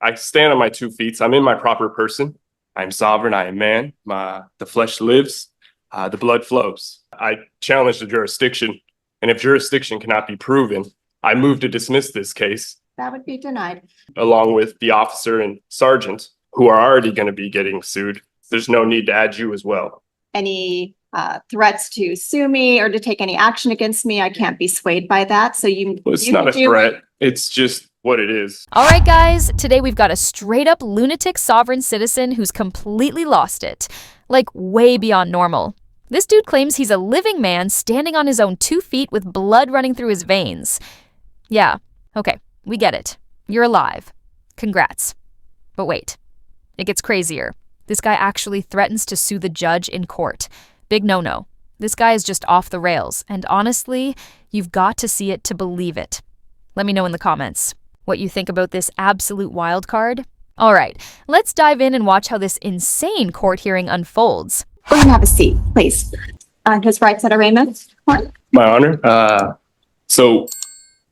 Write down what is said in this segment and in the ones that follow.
I stand on my 2 feet. I'm in my proper person. I'm sovereign. I am man. The flesh lives. The blood flows. I challenge the jurisdiction. And if jurisdiction cannot be proven, I move to dismiss this case. That would be denied. Along with the officer and sergeant who are already going to be getting sued. There's no need to add you as well. Any threats to sue me or to take any action against me, I can't be swayed by that. So It's not a threat. It's just what it is. All right, guys, today we've got a straight up lunatic sovereign citizen who's completely lost it. Like way beyond normal. This dude claims he's a living man standing on his own 2 feet with blood running through his veins. Yeah, okay, we get it. You're alive. Congrats. But wait, it gets crazier. This guy actually threatens to sue the judge in court. Big no-no. This guy is just off the rails, and honestly, you've got to see it to believe it. Let me know in the comments what you think about this absolute wild card. All right, let's dive in and watch how this insane court hearing unfolds. Go ahead and have a seat, please. His rights at arraignment. My honor. So,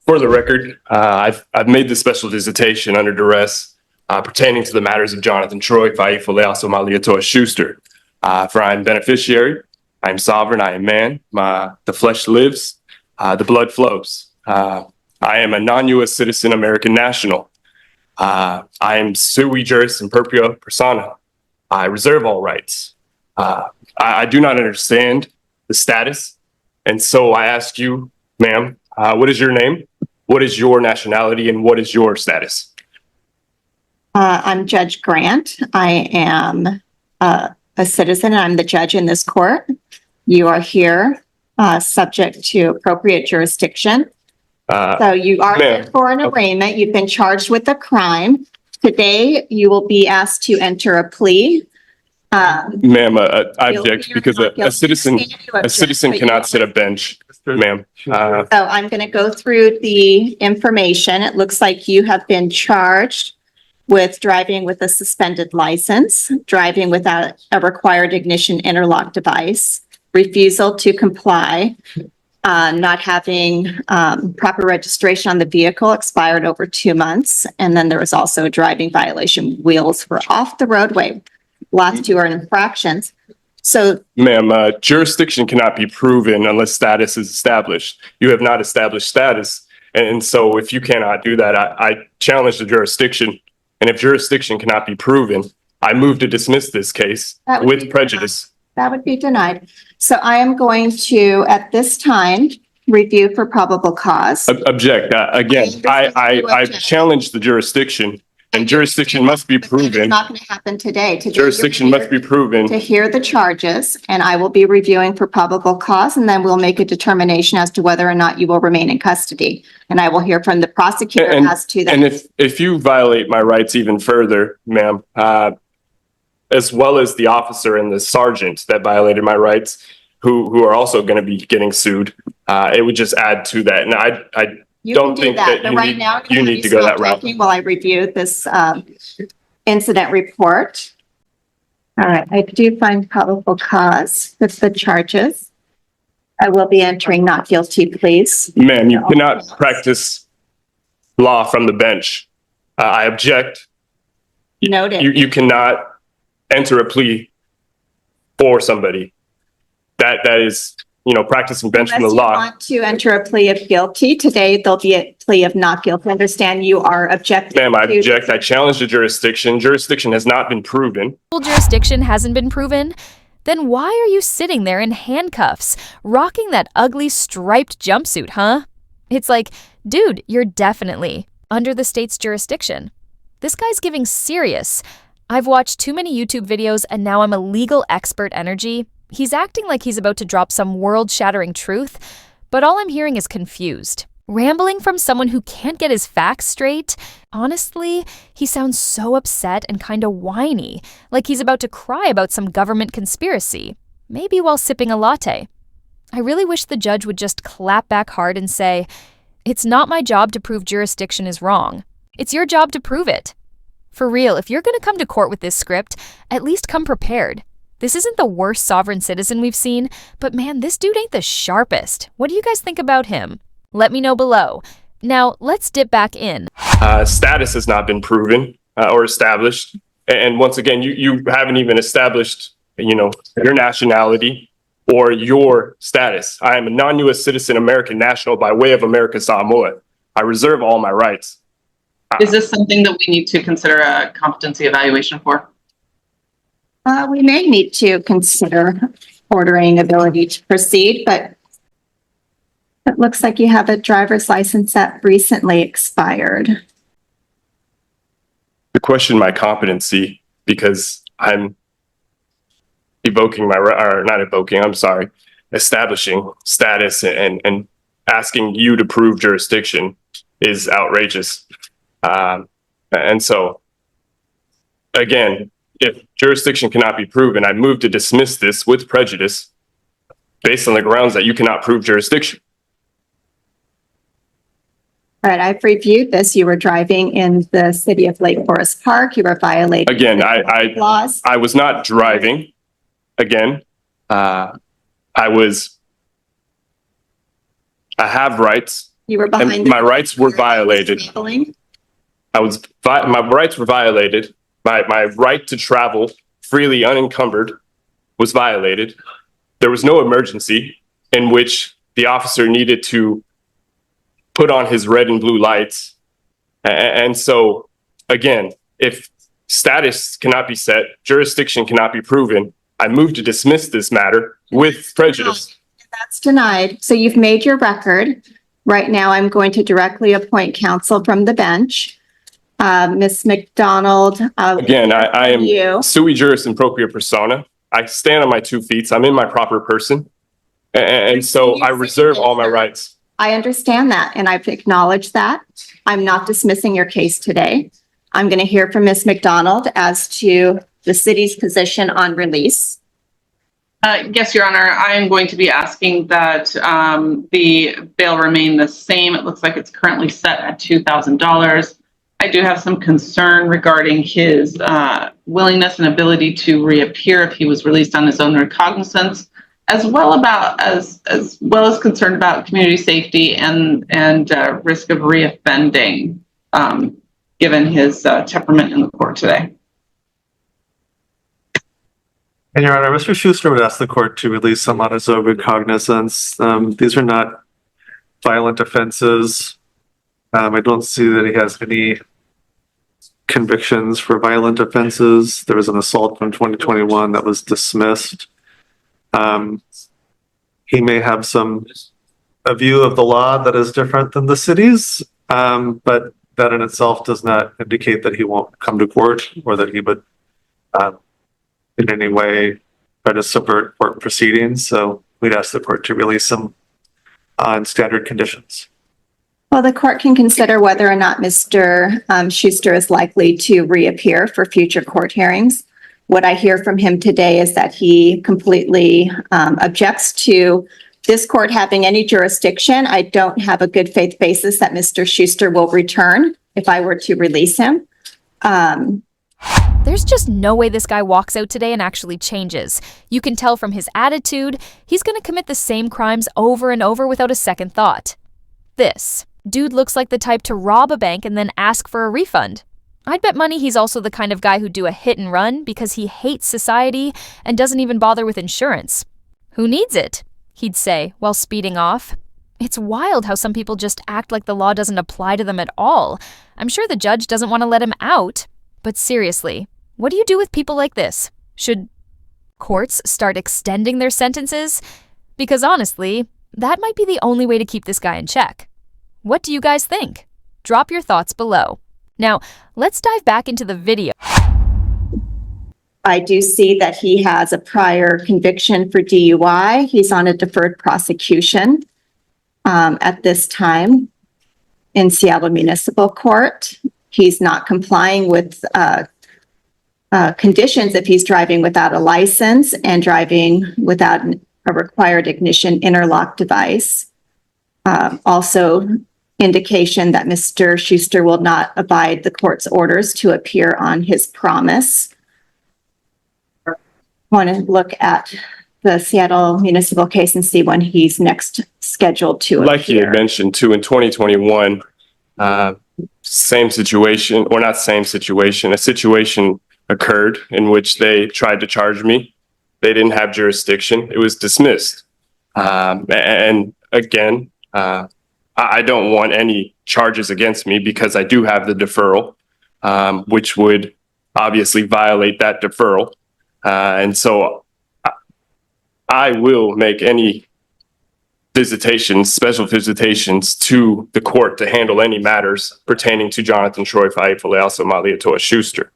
for the record, I've made the special visitation under duress pertaining to the matters of Jonathan Troy, Faifoleas HUMILIATES Schuster. For I am beneficiary, I am sovereign, I am man. The flesh lives, the blood flows. I am a non-U.S. citizen, American national. I am sui juris imperfecta persona. I reserve all rights. I do not understand the status, and so I ask you, ma'am, what is your name? What is your nationality, and what is your status? I'm Judge Grant. I am a citizen, and I'm the judge in this court. You are here subject to appropriate jurisdiction. So you are here for an arraignment. You've been charged with a crime. Today, you will be asked to enter a plea. Ma'am, I object because a citizen cannot sit a bench, ma'am. So I'm going to go through the information. It looks like you have been charged with driving with a suspended license, driving without a required ignition interlock device, refusal to comply, not having proper registration on the vehicle, expired over 2 months. And then there was also a driving violation. Wheels were off the roadway. Last 2 are infractions. So, ma'am, jurisdiction cannot be proven unless status is established. You have not established status. And so if you cannot do that, I challenge the jurisdiction. And if jurisdiction cannot be proven, I move to dismiss this case with prejudice. That would be denied. So I am going to, at this time, review for probable cause. Object. Again, I challenge the jurisdiction, and jurisdiction must be proven. It's not going to happen today. Jurisdiction must be proven. To hear the charges, and I will be reviewing for probable cause, and then we'll make a determination as to whether or not you will remain in custody. And I will hear from the prosecutor as to that. And if you violate my rights even further, ma'am, as well as the officer and the sergeant that violated my rights, who are also going to be getting sued, it would just add to that. And I don't think that you need to go that route. While I review this incident report. All right, I do find probable cause with the charges. I will be entering not guilty, please. Ma'am, you cannot practice law from the bench. I object. Noted. You cannot enter a plea for somebody. That is, practicing bench from the law. Unless you want to enter a plea of guilty, today there'll be a plea of not guilty. Understand you are objecting. Ma'am, I object. I challenge the jurisdiction. Jurisdiction has not been proven. Jurisdiction hasn't been proven? Then why are you sitting there in handcuffs, rocking that ugly striped jumpsuit, huh? It's like, dude, you're definitely under the state's jurisdiction. This guy's giving serious. I've watched too many YouTube videos and now I'm a legal expert energy. He's acting like he's about to drop some world-shattering truth, but all I'm hearing is confused. Rambling from someone who can't get his facts straight. Honestly, he sounds so upset and kinda whiny, like he's about to cry about some government conspiracy, maybe while sipping a latte. I really wish the judge would just clap back hard and say, "It's not my job to prove jurisdiction is wrong. It's your job to prove it." For real, if you're gonna come to court with this script, at least come prepared. This isn't the worst sovereign citizen we've seen, but man, this dude ain't the sharpest. What do you guys think about him? Let me know below. Now, let's dip back in. Status has not been proven. or established. And once again, you haven't even established, your nationality or your status. I am a non-U.S. citizen, American national by way of America Samoa. I reserve all my rights. Is this something that we need to consider a competency evaluation for? We may need to consider ordering ability to proceed, but it looks like you have a driver's license that recently expired. To question my competency because I'm establishing status and asking you to prove jurisdiction is outrageous. And so, again, if jurisdiction cannot be proven, I move to dismiss this with prejudice based on the grounds that you cannot prove jurisdiction. All right, I've reviewed this. You were driving in the city of Lake Forest Park. You were violating Again, laws. I was not driving. Again, I have rights. You were behind. And my rights were violated. Traveling. My rights were violated. My right to travel freely unencumbered was violated. There was no emergency in which the officer needed to put on his red and blue lights. And so, again, if status cannot be set, jurisdiction cannot be proven, I move to dismiss this matter with prejudice. That's denied. So you've made your record. Right now, I'm going to directly appoint counsel from the bench. Ms. McDonald. Again, I am sui juris in propria persona. I stand on my 2 feet. I'm in my proper person. And so I reserve all my rights. I understand that, and I've acknowledged that. I'm not dismissing your case today. I'm going to hear from Ms. McDonald as to the city's position on release. Yes, Your Honor, I am going to be asking that the bail remain the same. It looks like it's currently set at $2,000. I do have some concern regarding his willingness and ability to reappear if he was released on his own recognizance, as well as concerned about community safety and risk of reoffending, given his temperament in the court today. And Your Honor, Mr. Schuster would ask the court to release him on his own recognizance. These are not violent offenses. I don't see that he has any convictions for violent offenses. There was an assault from 2021 that was dismissed. He may have a view of the law that is different than the city's, but that in itself does not indicate that he won't come to court or that he would in any way try to subvert court proceedings. So we'd ask the court to release him on standard conditions. Well, the court can consider whether or not Mr. Schuster is likely to reappear for future court hearings. What I hear from him today is that he completely objects to this court having any jurisdiction. I don't have a good faith basis that Mr. Schuster will return if I were to release him. There's just no way this guy walks out today and actually changes. You can tell from his attitude, he's going to commit the same crimes over and over without a second thought. This dude looks like the type to rob a bank and then ask for a refund. I'd bet money he's also the kind of guy who'd do a hit and run because he hates society and doesn't even bother with insurance. Who needs it? He'd say while speeding off. It's wild how some people just act like the law doesn't apply to them at all. I'm sure the judge doesn't want to let him out. But seriously, what do you do with people like this? Should courts start extending their sentences? Because honestly, that might be the only way to keep this guy in check. What do you guys think? Drop your thoughts below. Now, let's dive back into the video. I do see that he has a prior conviction for DUI. He's on a deferred prosecution at this time in Seattle Municipal Court. He's not complying with conditions if he's driving without a license and driving without a required ignition interlock device. Also, indication that Mr. Schuster will not abide the court's orders to appear on his promise. Want to look at the Seattle municipal case and see when he's next scheduled to appear. Like he had mentioned too, in 2021, same situation, or not same situation, a situation occurred in which they tried to charge me. They didn't have jurisdiction. It was dismissed. And again, I don't want any charges against me because I do have the deferral, which would obviously violate that deferral. And so I will make any visitations, special visitations to the court to handle any matters pertaining to Jonathan Troy Faifale, also Maliatoa Schuster.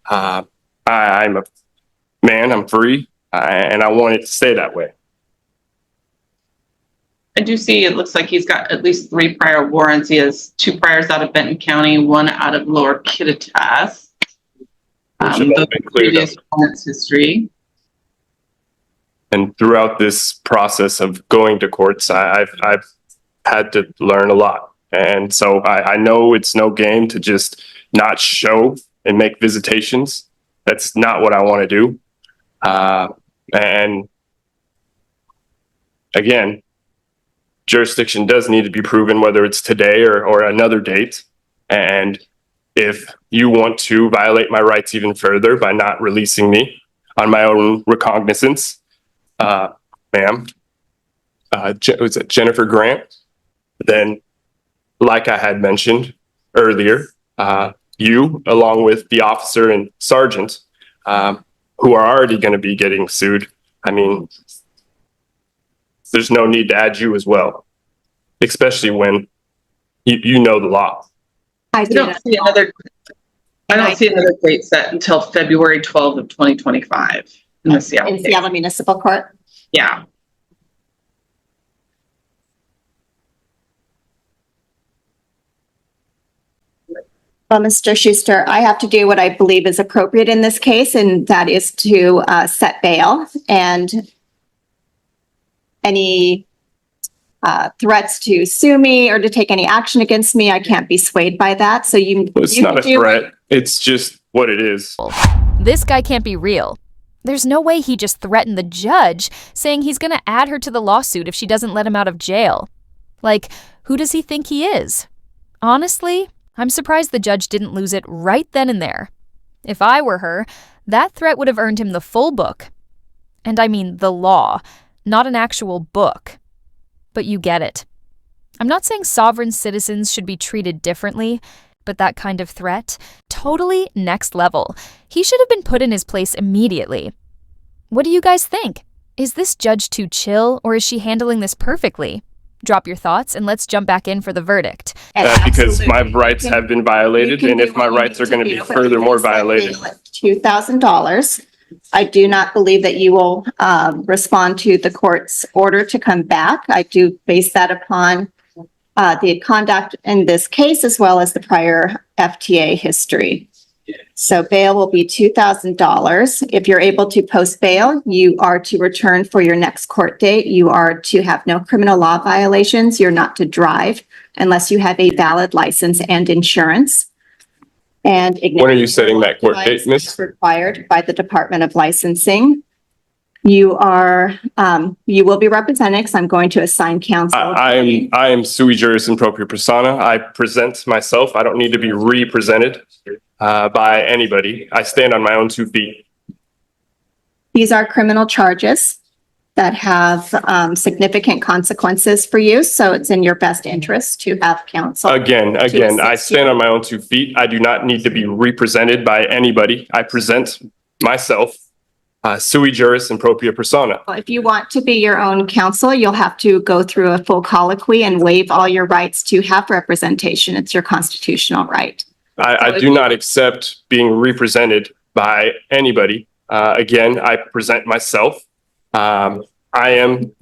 I'm a man, I'm free, and I want it to stay that way. I do see it looks like he's got at least 3 prior warrants. He has 2 priors out of Benton County, 1 out of Lower Kittitas. Should have The been cleared previous warrants history. And throughout this process of going to courts, I've had to learn a lot. And so I know it's no game to just not show and make visitations. That's not what I want to do. And again, jurisdiction does need to be proven, whether it's today or another date. And if you want to violate my rights even further by not releasing me on my own recognizance, ma'am, was it Jennifer Grant? Then, like I had mentioned earlier, you, along with the officer and sergeant, who are already going to be getting sued, I mean, there's no need to add you as well, especially when you know the law. I don't see another date set until February 12th of 2025 in the Seattle. In Seattle Municipal Court. Yeah. Well, Mr. Schuster, I have to do what I believe is appropriate in this case, and that is to set bail. And any threats to sue me or to take any action against me, I can't be swayed by that. So It's not a threat. It's just what it is. This guy can't be real. There's no way he just threatened the judge, saying he's going to add her to the lawsuit if she doesn't let him out of jail. Like, who does he think he is? Honestly, I'm surprised the judge didn't lose it right then and there. If I were her, that threat would have earned him the full book. And I mean the law, not an actual book. But you get it. I'm not saying sovereign citizens should be treated differently, but that kind of threat, totally next level. He should have been put in his place immediately. What do you guys think? Is this judge too chill, or is she handling this perfectly? Drop your thoughts and let's jump back in for the verdict. Because my rights have been violated, and if my rights are going to be furthermore violated. $2,000. I do not believe that you will respond to the court's order to come back. I do base that upon the conduct in this case, as well as the prior FTA history. So bail will be $2,000. If you're able to post bail, you are to return for your next court date. You are to have no criminal law violations. You're not to drive unless you have a valid license and insurance. And when are you setting that court date, Miss? Required by the Department of Licensing. You will be represented, because I'm going to assign counsel. I am sui juris in propria persona. I present myself. I don't need to be represented by anybody. I stand on my own 2 feet. These are criminal charges that have significant consequences for you. So it's in your best interest to have counsel. Again, I stand on my own 2 feet. I do not need to be represented by anybody. I present myself, sui juris in propria persona. If you want to be your own counsel, you'll have to go through a full colloquy and waive all your rights to have representation. It's your constitutional right. I do not accept being represented by anybody. Again, I present myself. I am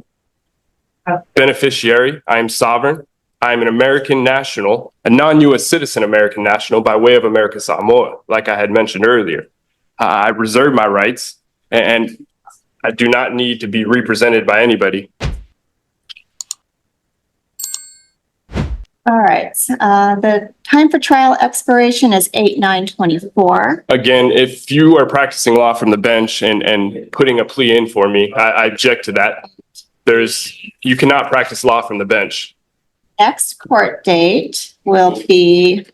beneficiary. I am sovereign. I am an American national, a non-U.S. citizen American national by way of America Samoa, like I had mentioned earlier. I reserve my rights, and I do not need to be represented by anybody. All right. The time for trial expiration is 8/9/24. Again, if you are practicing law from the bench and putting a plea in for me, I object to that. You cannot practice law from the bench. Next court date will be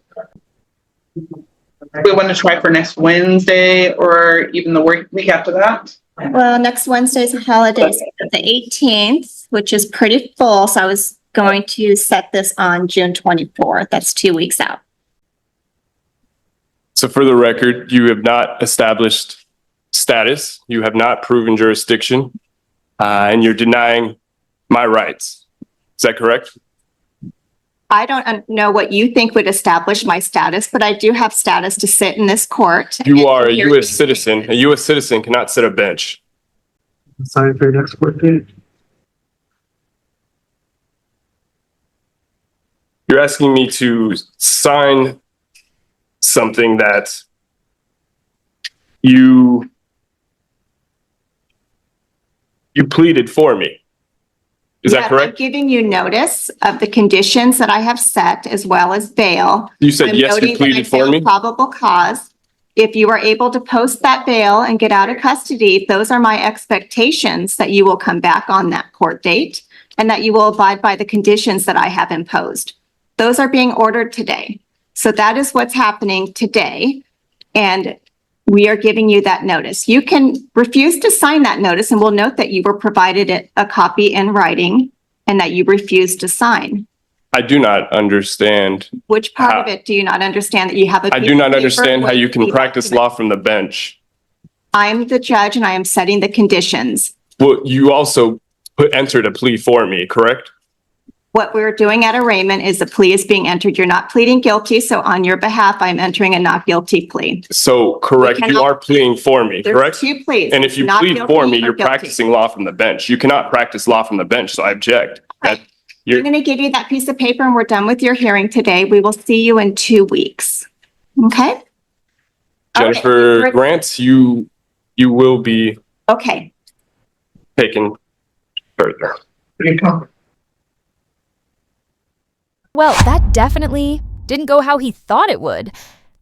We want to try for next Wednesday or even the week after that. Well, next Wednesday's a holiday, so the 18th, which is pretty full. So I was going to set this on June 24th. That's 2 weeks out. So for the record, you have not established status, you have not proven jurisdiction, and you're denying my rights. Is that correct? I don't know what you think would establish my status, but I do have status to sit in this court. You are a U.S. citizen. A U.S. citizen cannot sit a bench. Sign for your next court date. You're asking me to sign something that you pleaded for me. Is that Yes, correct? I'm giving you notice of the conditions that I have set as well as bail. You said I'm yes, noting you that I pleaded for found me. Probable cause. If you are able to post that bail and get out of custody, those are my expectations that you will come back on that court date and that you will abide by the conditions that I have imposed. Those are being ordered today. So that is what's happening today. And we are giving you that notice. You can refuse to sign that notice and we'll note that you were provided a copy in writing and that you refused to sign. I do not understand. Which part of it do you not understand that you have a I piece do of not paper understand how you with can the practice document? law from the bench. I'm the judge and I am setting the conditions. Well, you also entered a plea for me, correct? What we're doing at arraignment is the plea is being entered. You're not pleading guilty. So on your behalf, I'm entering a not guilty plea. So, correct, We you cannot- are pleading for me, There's correct? two pleas. And if you Not plead guilty for me, or you're guilty. practicing law from the bench. You cannot practice law from the bench, so I object. Okay. That- I'm going to give you that piece of paper and we're done with your hearing today. We will see you in 2 weeks. Okay? All right. Jennifer Grants, you will be Okay. taken further. Well, that definitely didn't go how he thought it would.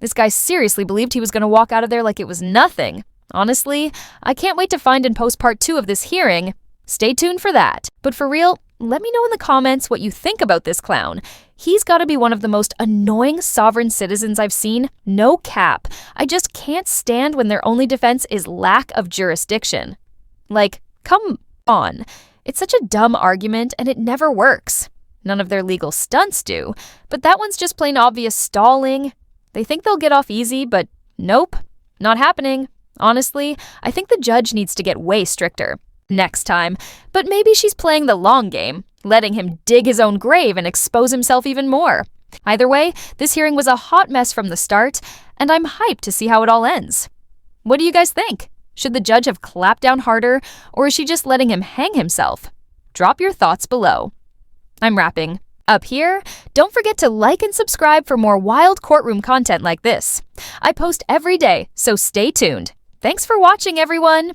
This guy seriously believed he was going to walk out of there like it was nothing. Honestly, I can't wait to find and post part 2 of this hearing. Stay tuned for that. But for real, let me know in the comments what you think about this clown. He's got to be one of the most annoying sovereign citizens I've seen. No cap. I just can't stand when their only defense is lack of jurisdiction. Like, come on. It's such a dumb argument and it never works. None of their legal stunts do, but that one's just plain obvious stalling. They think they'll get off easy, but nope, not happening. Honestly, I think the judge needs to get way stricter next time, but maybe she's playing the long game, letting him dig his own grave and expose himself even more. Either way, this hearing was a hot mess from the start, and I'm hyped to see how it all ends. What do you guys think? Should the judge have clapped down harder, or is she just letting him hang himself? Drop your thoughts below. I'm wrapping up here. Don't forget to like and subscribe for more wild courtroom content like this. I post every day, so stay tuned. Thanks for watching, everyone.